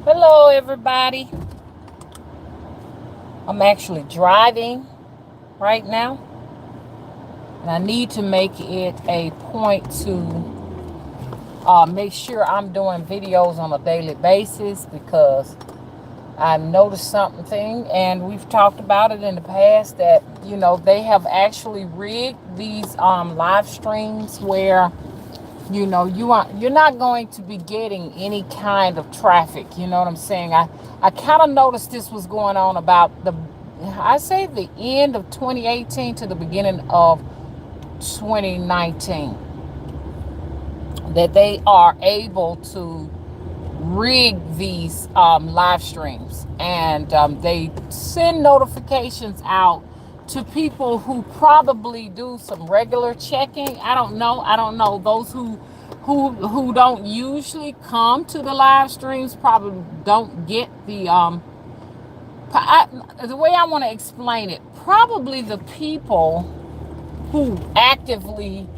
Hello, everybody. I'm actually driving right now, and I need to make it a point to make sure I'm doing videos on a daily basis because I've noticed something, and we've talked about it in the past that they have actually rigged these live streams where you're not going to be getting any kind of traffic. You know what I'm saying? I kind of noticed this was going on about I say the end of 2018 to the beginning of 2019, that they are able to rig these live streams, and they send notifications out to people who probably do some regular checking. I don't know those who don't usually come to the live streams probably don't get the way I want to explain it. Probably the people who actively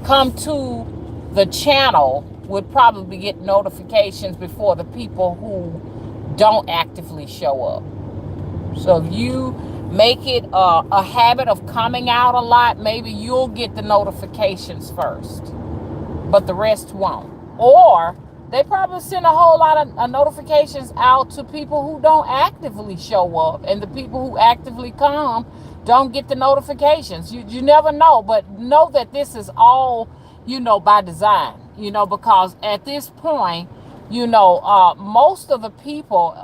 come to the channel would probably get notifications before the people who don't actively show up. So if you make it a habit of coming out a lot, maybe you'll get the notifications first, but the rest won't. Or they probably send a whole lot of notifications out to people who don't actively show up, and the people who actively come don't get the notifications. You never know, but know that this is all by design. Because at this point, most of the people,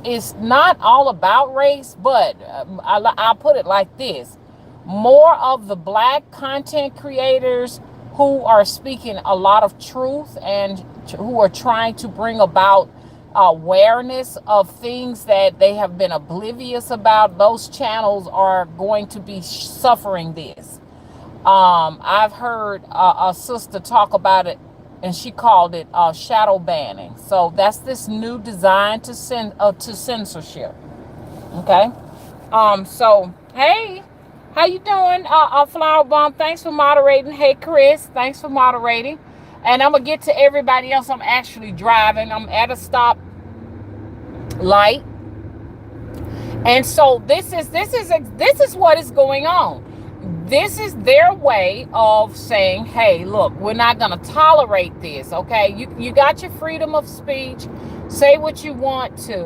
it's not all about race, but I'll put it like this: more of the black content creators who are speaking a lot of truth and who are trying to bring about awareness of things that they have been oblivious about, those channels are going to be suffering this. I've heard a sister talk about it, and she called it shadow banning. So that's this new design to censorship. Okay. So hey, how you doing? Flower Bomb, thanks for moderating. Hey, Chris, thanks for moderating. And I'm gonna get to everybody else. I'm actually driving. I'm at a stop light, and so this is what is going on. This is their way of saying, hey, look, we're not going to tolerate this. Okay, you got your freedom of speech, say what you want to.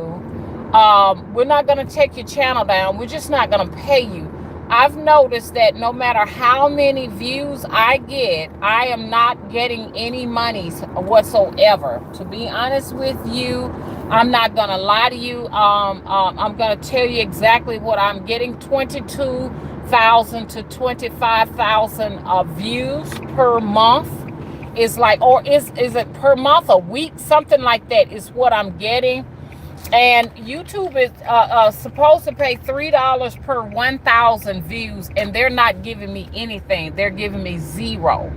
We're not going to take your channel down, we're just not going to pay you. I've noticed that no matter how many views I get, I am not getting any monies whatsoever. To be honest with you, I'm not gonna lie to you. I'm gonna tell you exactly what I'm getting: 22,000 to 25,000 views per month. Is like, or is it per month, a week, something like that? Is what I'm getting. And YouTube is supposed to pay $3 per 1,000 views, and they're not giving me anything. They're giving me zero.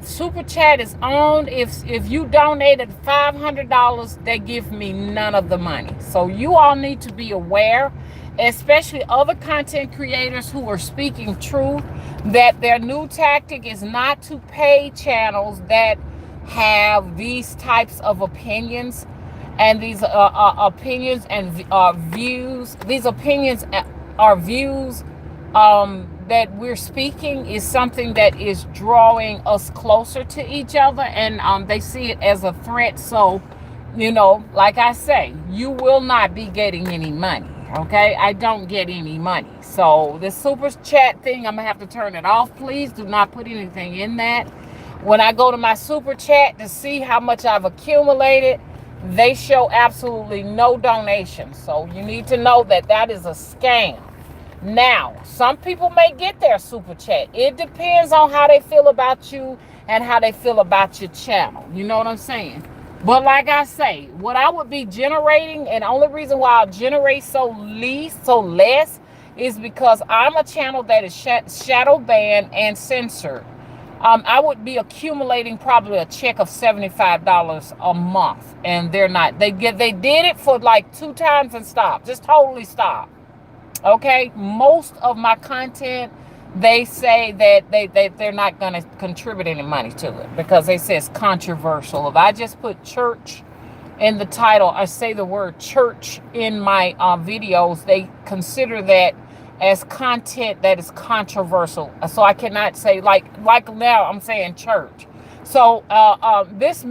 Super Chat is on. If you donated $500, they give me none of the money. So you all need to be aware, especially other content creators who are speaking truth, that their new tactic is not to pay channels that have these types of opinions, and these opinions and views. These opinions are views that we're speaking is something that is drawing us closer to each other, and they see it as a threat. So, like I say, you will not be getting any money. Okay, I don't get any money. So this super chat thing, I'm gonna have to turn it off. Please do not put anything in that. When I go to my super chat to see how much I've accumulated, they show absolutely no donations. So you need to know that that is a scam. Now, some people may get their super chat. It depends on how they feel about you and how they feel about your channel. You know what I'm saying? But like I say, what I would be generating, and the only reason why I'll generate so less, is because I'm a channel that is shadow banned and censored. I would be accumulating probably a check of $75 a month, and they're not. They did it for like 2 times and stopped, just totally stopped. Okay, most of my content, they say that they're not going to contribute any money to it because they say it's controversial. If I just put church in the title, I say the word church in my videos, they consider that as content that is controversial. So I cannot say like now I'm saying church. So this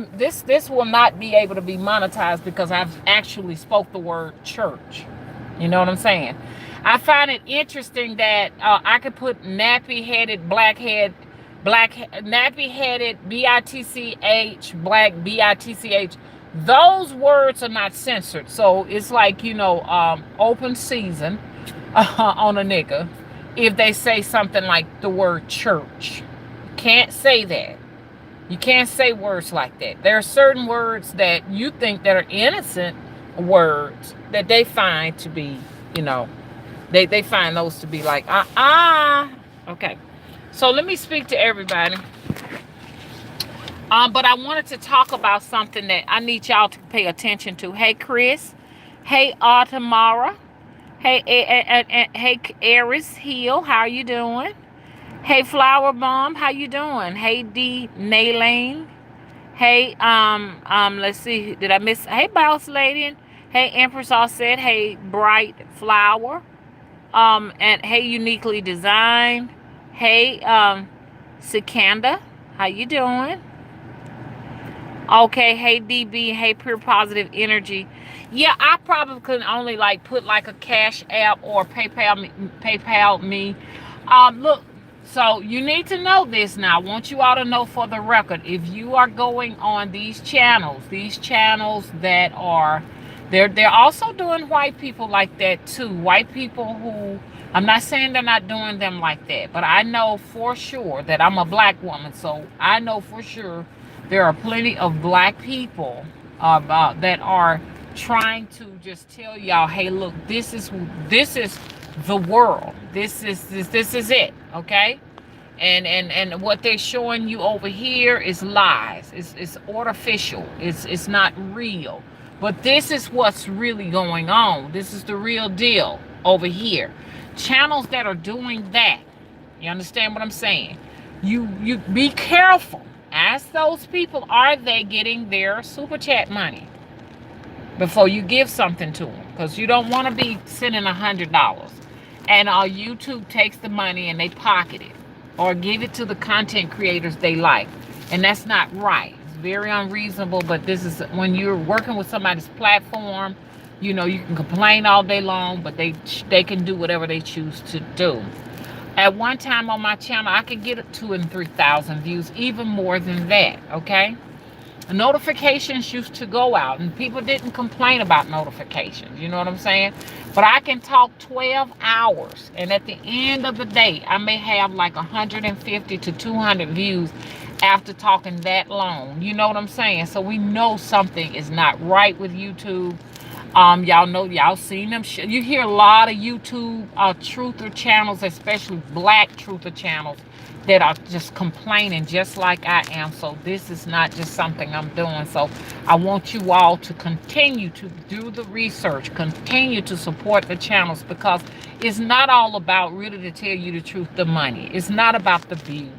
will not be able to be monetized because I've actually spoke the word church. You know what I'm saying? I find it interesting that I could put nappy-headed, nappy-headed, B-I-T-C-H, black, B-I-T-C-H. Those words are not censored. So it's like, open season on a nigga if they say something like the word church. Can't say that. You can't say words like that. There are certain words that you think that are innocent words that they find to be, they find those to be like, okay. So let me speak to everybody. But I wanted to talk about something that I need y'all to pay attention to. Hey, Chris. Hey, Autumara. Hey, hey, Aries Hill. How are you doing? Hey, Flower Bomb. How you doing? Hey, D. Naylane. Hey, let's see. Did I miss? Hey, Boss Lady. Hey, Empress All Said. Hey, Bright Flower. And hey, Uniquely Designed. Hey, Sikanda. How you doing? Okay, hey DB, hey Pure Positive Energy. Yeah, I probably could only put a Cash App or PayPal me. Look, so you need to know this now. I want you all to know for the record, if you are going on these channels that are, they're also doing white people like that too. White people who, I'm not saying they're not doing them like that, but I know for sure that I'm a black woman, so I know for sure there are plenty of black people that are trying to just tell y'all, hey, look, this is the world. This is it, okay? And what they're showing you over here is lies. It's artificial. It's not real. But this is what's really going on. This is the real deal over here. Channels that are doing that. You understand what I'm saying? You be careful. Ask those people, are they getting their super chat money before you give something to them? Because you don't want to be sending $100 and YouTube takes the money and they pocket it or give it to the content creators they like. And that's not right. It's very unreasonable, but this is when you're working with somebody's platform, you can complain all day long, but they can do whatever they choose to do. At one time on my channel, I could get 2,000 and 3,000 views, even more than that, okay? Notifications used to go out, and people didn't complain about notifications, you know what I'm saying? But I can talk 12 hours, and at the end of the day, I may have 150 to 200 views after talking that long, you know what I'm saying? So we know something is not right with YouTube. Y'all know, y'all seen them. You hear a lot of YouTube truther channels, especially black truther channels, that are just complaining just like I am. So this is not just something I'm doing. So I want you all to continue to do the research, continue to support the channels, because it's not all about, really, to tell you the truth, the money. It's not about the views.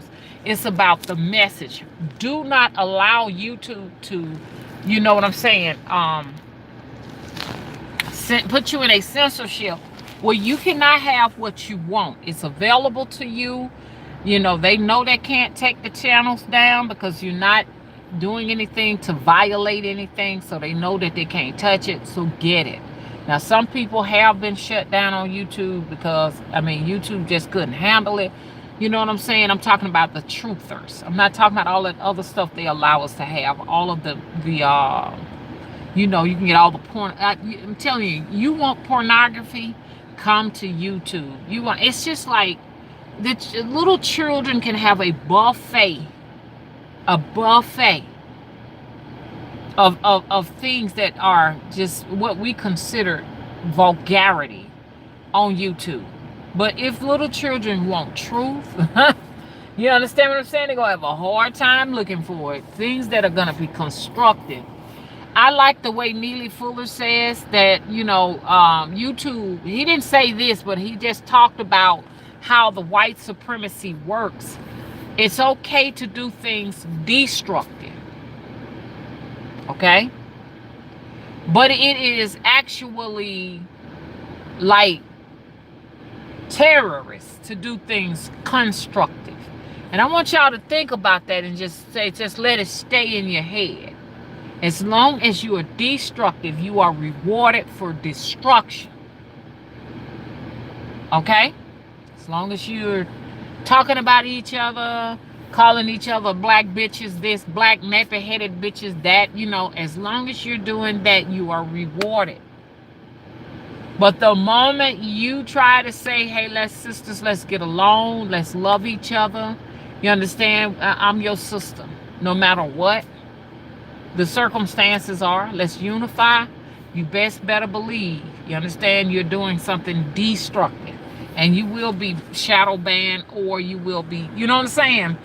It's about the message. Do not allow YouTube to, you know what I'm saying, put you in a censorship where you cannot have what you want. It's available to you. They know they can't take the channels down because you're not doing anything to violate anything, so they know that they can't touch it. So get it. Now, some people have been shut down on YouTube because, YouTube just couldn't handle it. You know what I'm saying? I'm talking about the truthers. I'm not talking about all that other stuff they allow us to have. All of the you can get all the porn. I'm telling you, you want pornography, come to YouTube. It's just like the little children can have a buffet of things that are just what we consider vulgarity on YouTube. But if little children want truth, you understand what I'm saying? They're going to have a hard time looking for it. Things that are going to be constructive. I like the way Neely Fuller says that, YouTube, he didn't say this, but he just talked about how the white supremacy works. It's okay to do things destructive. Okay? But it is actually like terrorists to do things constructive. And I want y'all to think about that and just let it stay in your head. As long as you are destructive, you are rewarded for destruction. Okay? As long as you're talking about each other, calling each other black bitches this, black nappy-headed bitches that, as long as you're doing that, you are rewarded. But the moment you try to say, hey, let's get along, let's love each other, you understand? I'm your sister. No matter what the circumstances are, let's unify. You best better believe, you understand, you're doing something destructive. And you will be shadow banned, or you will be, you know what I'm saying?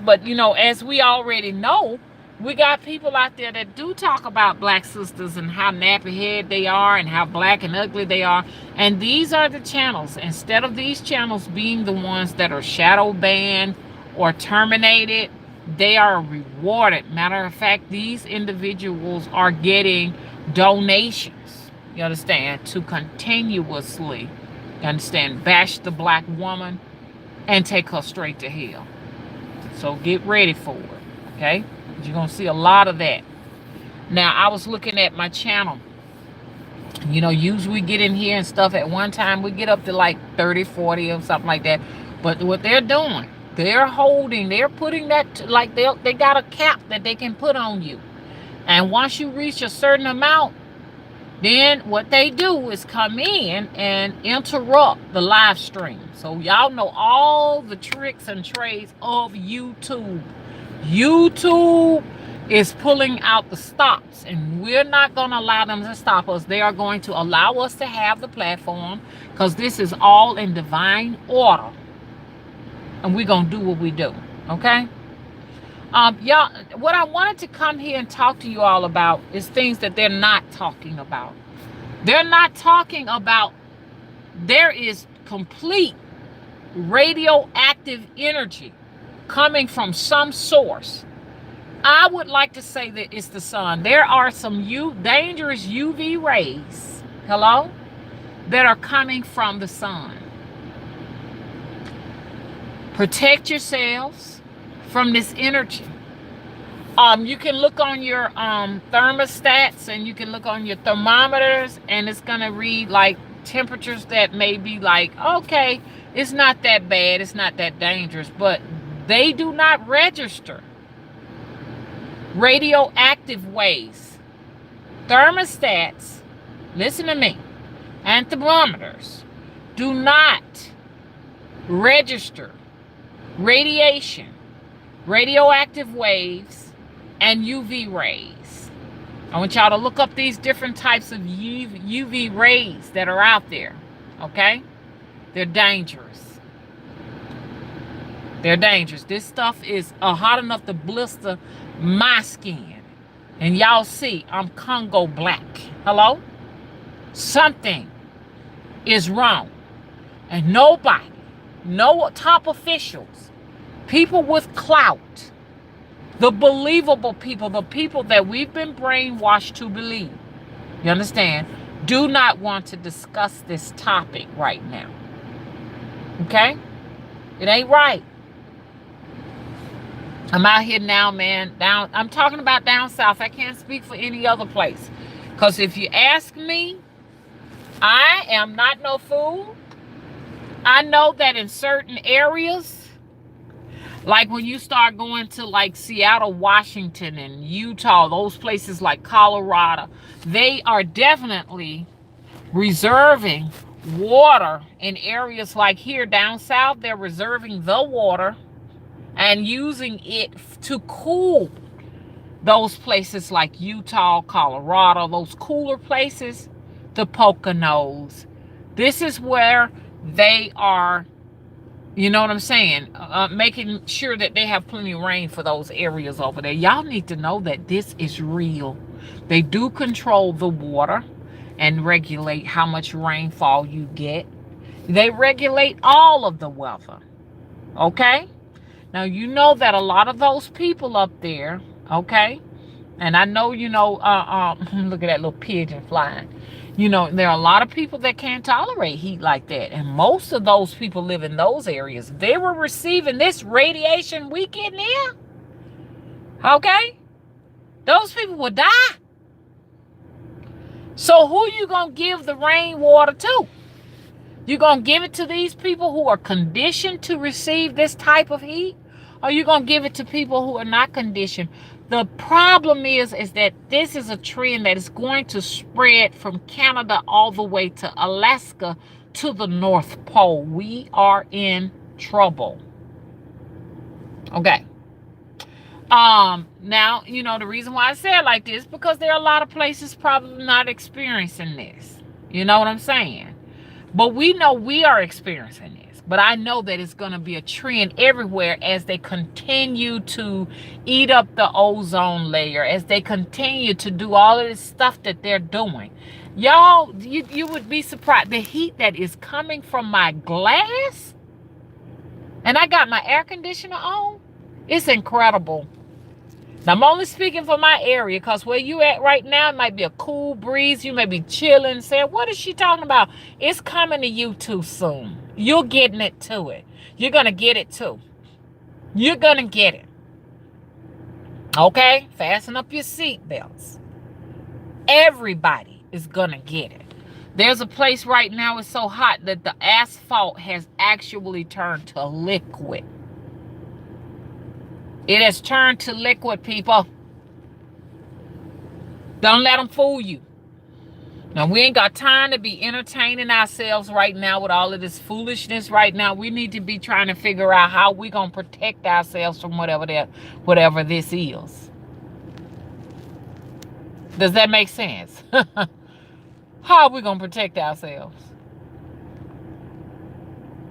But, as we already know, we got people out there that do talk about black sisters and how nappy head they are and how black and ugly they are. And these are the channels. Instead of these channels being the ones that are shadow banned or terminated, they are rewarded. Matter of fact, these individuals are getting donations, you understand, to continuously, you understand, bash the black woman and take her straight to hell. So get ready for it, okay? You're going to see a lot of that. Now, I was looking at my channel. Usually we get in here and stuff at one time. We get up to like 30, 40 or something like that. But what they're doing, they're putting that, like they got a cap that they can put on you. And once you reach a certain amount, then what they do is come in and interrupt the live stream. So y'all know all the tricks and trades of YouTube. YouTube is pulling out the stops, and we're not going to allow them to stop us. They are going to allow us to have the platform because this is all in divine order. And we're going to do what we do, okay? Y'all, what I wanted to come here and talk to you all about is things that they're not talking about. They're not talking about there is complete radioactive energy coming from some source. I would like to say that it's the sun. There are some dangerous UV rays, hello, that are coming from the sun. Protect yourselves from this energy. You can look on your thermostats, and you can look on your thermometers, and it's gonna read like temperatures that may be like, okay, it's not that bad, it's not that dangerous, but they do not register radioactive waves. Thermostats, listen to me, and thermometers do not register radiation, radioactive waves, and UV rays. I want y'all to look up these different types of UV rays that are out there, okay? They're dangerous. They're dangerous. This stuff is hot enough to blister my skin. And y'all see, I'm Congo black. Hello? Something is wrong. And nobody, no top officials, people with clout, the believable people, the people that we've been brainwashed to believe, you understand, do not want to discuss this topic right now. Okay? It ain't right. I'm out here now, man. I'm talking about down south. I can't speak for any other place. Because if you ask me, I am not no fool. I know that in certain areas, like when you start going to like Seattle, Washington, and Utah, those places like Colorado, they are definitely reserving water in areas like here down south. They're reserving the water and using it to cool those places like Utah, Colorado, those cooler places, the Poconos. This is where they are, you know what I'm saying, making sure that they have plenty of rain for those areas over there. Y'all need to know that this is real. They do control the water and regulate how much rainfall you get. They regulate all of the weather, okay? Now, you know that a lot of those people up there, okay, And I know, look at that little pigeon flying. There are a lot of people that can't tolerate heat like that. And most of those people live in those areas. They were receiving this radiation weekend here. Okay? Those people will die. So who you going to give the rainwater to? You going to give it to these people who are conditioned to receive this type of heat? Or you going to give it to people who are not conditioned? The problem is that this is a trend that is going to spread from Canada all the way to Alaska to the North Pole. We are in trouble. Okay. Now, the reason why I say it like this, because there are a lot of places probably not experiencing this. You know what I'm saying? But we know we are experiencing this. But I know that it's going to be a trend everywhere as they continue to eat up the ozone layer, as they continue to do all of this stuff that they're doing. Y'all, you would be surprised. The heat that is coming from my glass, and I got my air conditioner on, it's incredible. Now, I'm only speaking for my area, because where you at right now, it might be a cool breeze. You may be chilling, saying, what is she talking about? It's coming to you too soon. You're getting it to it. You're going to get it too. You're going to get it. Okay? Fasten up your seatbelts. Everybody is going to get it. There's a place right now, it's so hot that the asphalt has actually turned to liquid. It has turned to liquid, people. Don't let them fool you. Now, we ain't got time to be entertaining ourselves right now with all of this foolishness right now. We need to be trying to figure out how we're going to protect ourselves from whatever this is. Does that make sense? How are we going to protect ourselves?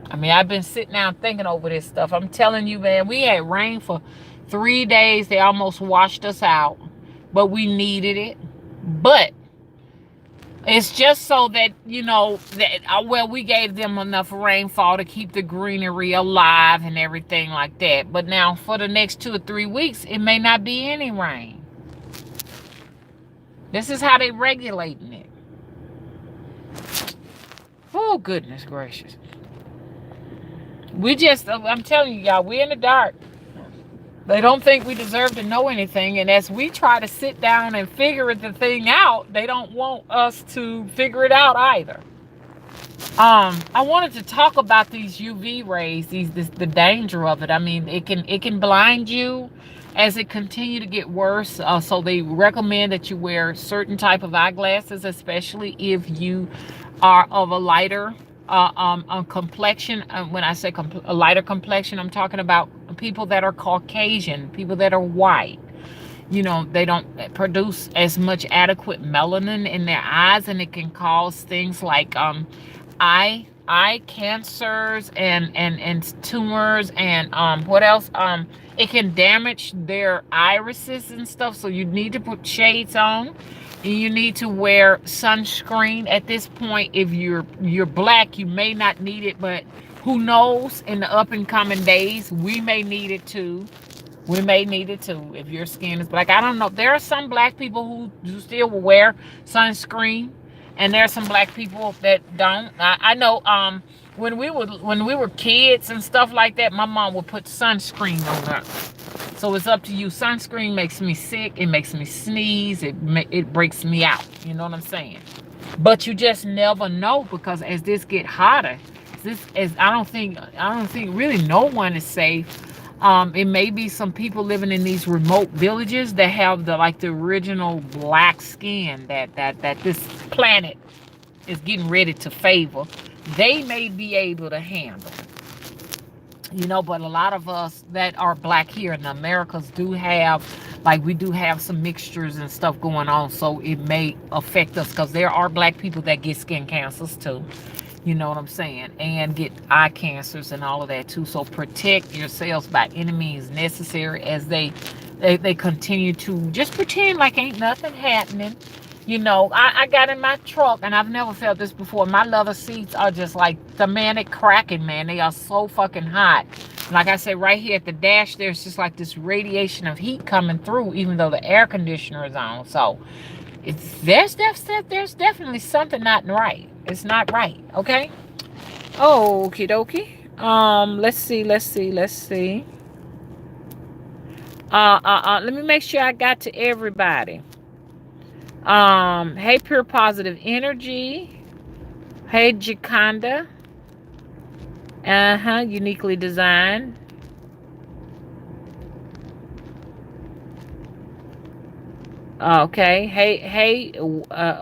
I mean, I've been sitting down thinking over this stuff. I'm telling you, man, we had rain for 3 days. They almost washed us out, but we needed it. But it's just so that, we gave them enough rainfall to keep the greenery alive and everything like that. But now for the next 2 or 3 weeks, it may not be any rain. This is how they're regulating it. Oh, goodness gracious. I'm telling you, y'all, we're in the dark. They don't think we deserve to know anything. And as we try to sit down and figure the thing out, they don't want us to figure it out either. I wanted to talk about these UV rays, the danger of it. I mean, it can blind you as it continue to get worse. So they recommend that you wear certain type of eyeglasses, especially if you are of a lighter complexion. When I say a lighter complexion, I'm talking about people that are Caucasian, people that are white. They don't produce as much adequate melanin in their eyes, and it can cause things like eye cancers and tumors and what else? It can damage their irises and stuff. So you need to put shades on. You need to wear sunscreen. At this point, if you're black, you may not need it, but who knows? In the up and coming days, we may need it too. We may need it too if your skin is black. I don't know. There are some black people who still will wear sunscreen, and there are some black people that don't. I know. When we were kids and stuff like that, my mom would put sunscreen on us. So it's up to you. Sunscreen makes me sick. It makes me sneeze. It breaks me out. You know what I'm saying? But you just never know, because as this get hotter, I don't think really no one is safe. It may be some people living in these remote villages that have the original black skin that this planet is getting ready to favor. They may be able to handle. But a lot of us that are black here in the Americas do have, we do have some mixtures and stuff going on, so it may affect us, because there are black people that get skin cancers too. You know what I'm saying? And get eye cancers and all of that too. So protect yourselves by any means necessary as they continue to just pretend like ain't nothing happening. I got in my truck, and I've never felt this before. My leather seats are just like the manic cracking, man. They are so fucking hot. Like I said, right here at the dash, there's just like this radiation of heat coming through, even though the air conditioner is on. So there's definitely something not right. It's not right. Okay. Okie dokie. Let's see. Let me make sure I got to everybody. Hey, pure positive energy. Hey, Jaconda. Uniquely designed. Okay. Hey,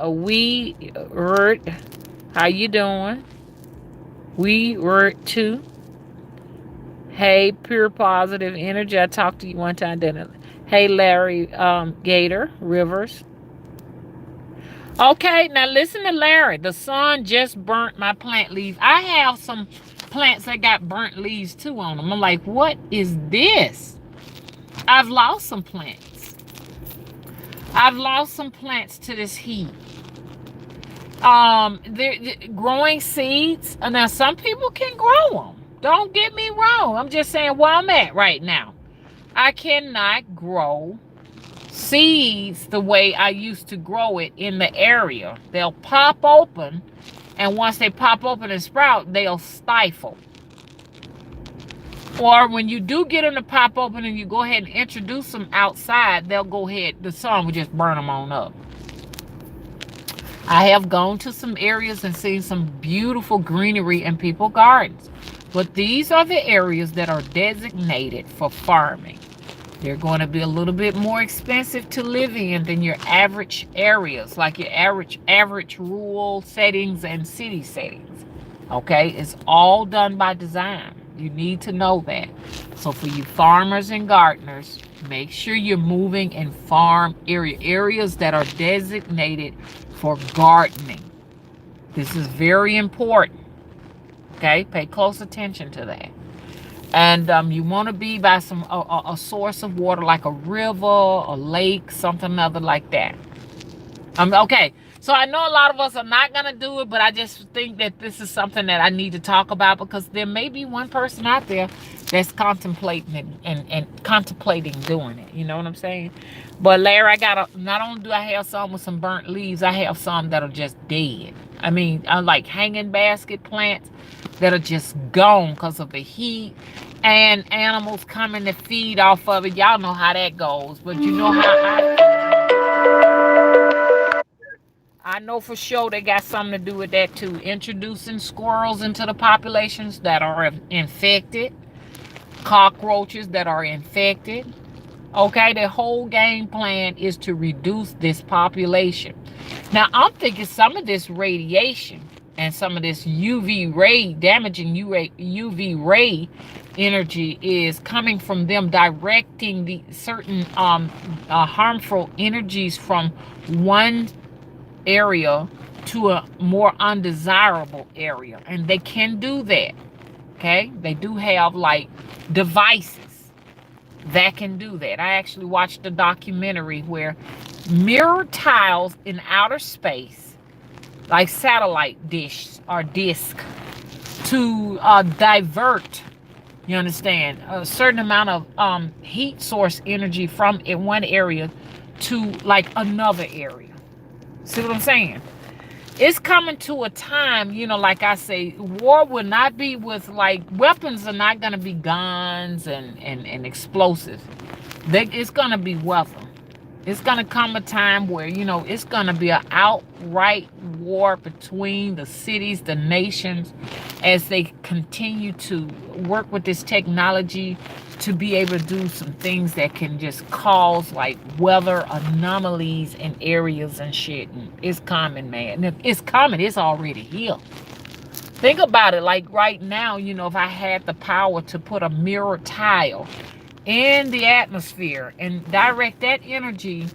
we Ert. How you doing? We Ert too. Hey, pure positive energy. I talked to you one time, didn't I? Hey, Larry Gator Rivers. Okay, now listen to Larry. The sun just burnt my plant leaves. I have some plants that got burnt leaves too on them. I'm like, what is this? I've lost some plants. I've lost some plants to this heat. They're growing seeds. Now, some people can grow them. Don't get me wrong. I'm just saying where I'm at right now. I cannot grow seeds the way I used to grow it in the area. They'll pop open, and once they pop open and sprout, they'll stifle. Or when you do get them to pop open and you go ahead and introduce them outside, they'll go ahead, the sun will just burn them on up. I have gone to some areas and seen some beautiful greenery in people's gardens. But these are the areas that are designated for farming. They're going to be a little bit more expensive to live in than your average areas, like your average rural settings and city settings. Okay, it's all done by design. You need to know that. So for you farmers and gardeners, make sure you're moving in farm areas that are designated for gardening. This is very important. Okay, pay close attention to that. And you want to be by a source of water, like a river, a lake, something other like that. Okay, so I know a lot of us are not going to do it, but I just think that this is something that I need to talk about, because there may be one person out there that's contemplating it and contemplating doing it. You know what I'm saying? But Larry, not only do I have some with some burnt leaves, I have some that are just dead. I mean, like hanging basket plants that are just gone because of the heat and animals coming to feed off of it. Y'all know how that goes, but you know how I know for sure they got something to do with that too. Introducing squirrels into the populations that are infected, cockroaches that are infected. Okay, the whole game plan is to reduce this population. Now, I'm thinking some of this radiation and some of this UV ray, damaging UV ray energy is coming from them directing the certain harmful energies from one area to a more undesirable area. And they can do that. Okay, they do have like devices that can do that. I actually watched a documentary where mirror tiles in outer space, like satellite dish or disc, to divert, you understand, a certain amount of heat source energy from in one area to like another area. See what I'm saying? It's coming to a time, you know, like I say, war will not be with, like, weapons are not going to be guns and explosives. It's going to be weather. It's going to come a time where, you know, it's going to be an outright war between the cities, the nations, as they continue to work with this technology to be able to do some things that can just cause like weather anomalies in areas and shit. And it's coming, man. And it's coming. It's already here. Think about it. Like right now, you know, if I had the power to put a mirror tile in the atmosphere and direct that energy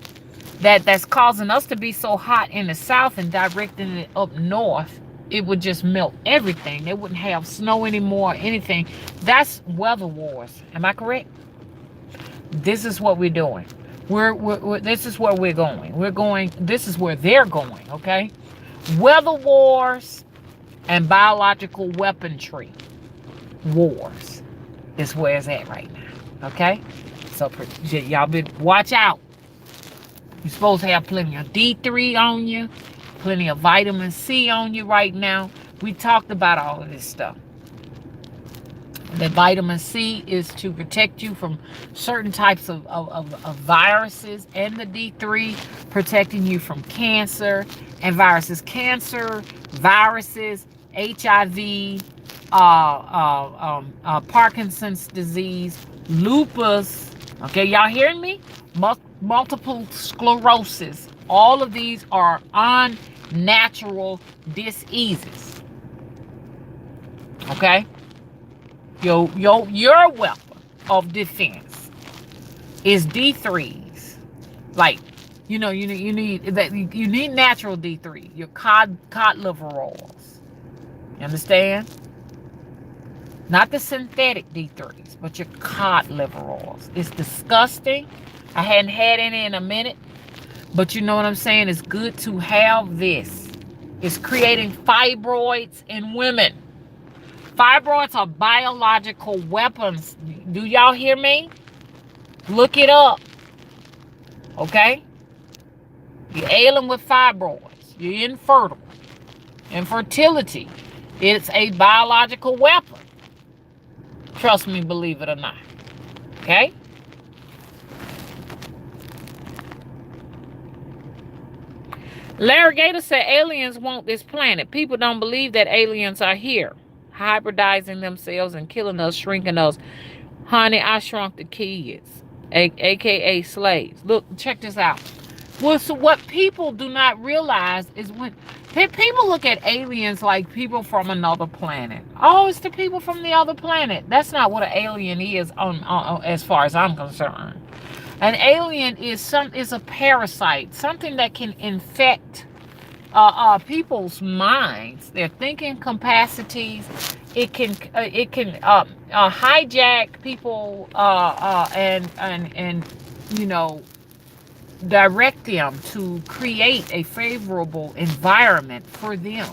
that's causing us to be so hot in the south and directing it up north, it would just melt everything. They wouldn't have snow anymore, anything. That's weather wars. Am I correct? This is what we're doing. This is where we're going. This is where they're going, okay? Weather wars and biological weaponry wars. is where it's at right now. Okay? So y'all better watch out. You're supposed to have plenty of D3 on you, plenty of vitamin C on you right now. We talked about all of this stuff. The vitamin C is to protect you from certain types of viruses, and the D3 protecting you from cancer and viruses. Cancer, viruses, HIV, Parkinson's disease, lupus. Okay, y'all hearing me? Multiple sclerosis. All of these are unnatural diseases. Okay? Your weapon of defense is D3s. Like, you need natural D3. Your cod liver oils. You understand? Not the synthetic D3s, but your cod liver oils. It's disgusting. I hadn't had any in a minute, but you know what I'm saying? It's good to have this. It's creating fibroids in women. Fibroids are biological weapons. Do y'all hear me? Look it up. Okay? You're ailing with fibroids. You're infertile. Infertility. It's a biological weapon. Trust me, believe it or not. Okay? Larry Gator said aliens want this planet. People don't believe that aliens are here, hybridizing themselves and killing us, shrinking us. Honey, I shrunk the kids, aka slaves. Look, check this out. Well, so what people do not realize is when people look at aliens like people from another planet. Oh, it's the people from the other planet. That's not what an alien is as far as I'm concerned. An alien is a parasite, something that can infect people's minds, their thinking capacities. It can hijack people and direct them to create a favorable environment for them.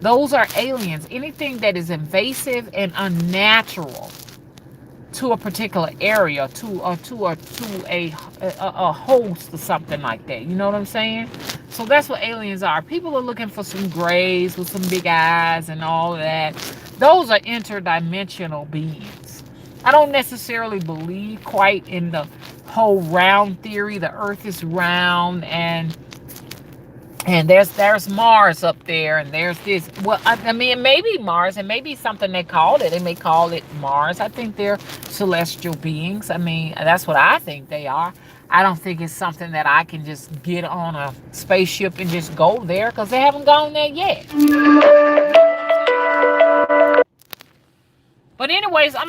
Those are aliens. Anything that is invasive and unnatural to a particular area, to a host or something like that. You know what I'm saying? So that's what aliens are. People are looking for some grays with some big eyes and all of that. Those are interdimensional beings. I don't necessarily believe quite in the whole round theory. The earth is round, and there's Mars up there, and there's this. Well, I mean, it may be Mars, and maybe something they called it. They may call it Mars. I think they're celestial beings. I mean, that's what I think they are. I don't think it's something that I can just get on a spaceship and just go there, because they haven't gone there yet. But anyways, I'm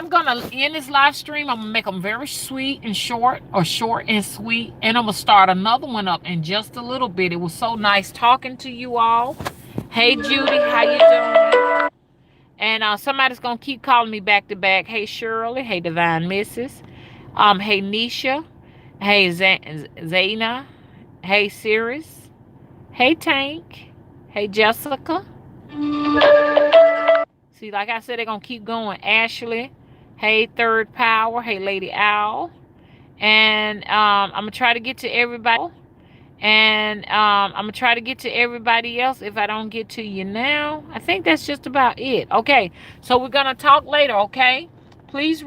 gonna end this live stream. I'm gonna make them very sweet and short, or short and sweet, and I'm gonna start another one up in just a little bit. It was so nice talking to you all. Hey Judy, how you doing? And somebody's gonna keep calling me back to back. Hey Shirley, hey Divine Mrs. Hey Nisha, hey Zaina, hey Sirius, hey Tank, hey Jessica. See, like I said, they're going to keep going. Ashley. Hey, Third Power. Hey, Lady Owl. And I'm going to try to get to everybody. And I'm going to try to get to everybody else if I don't get to you now. I think that's just about it. Okay, so we're going to talk later, okay? Please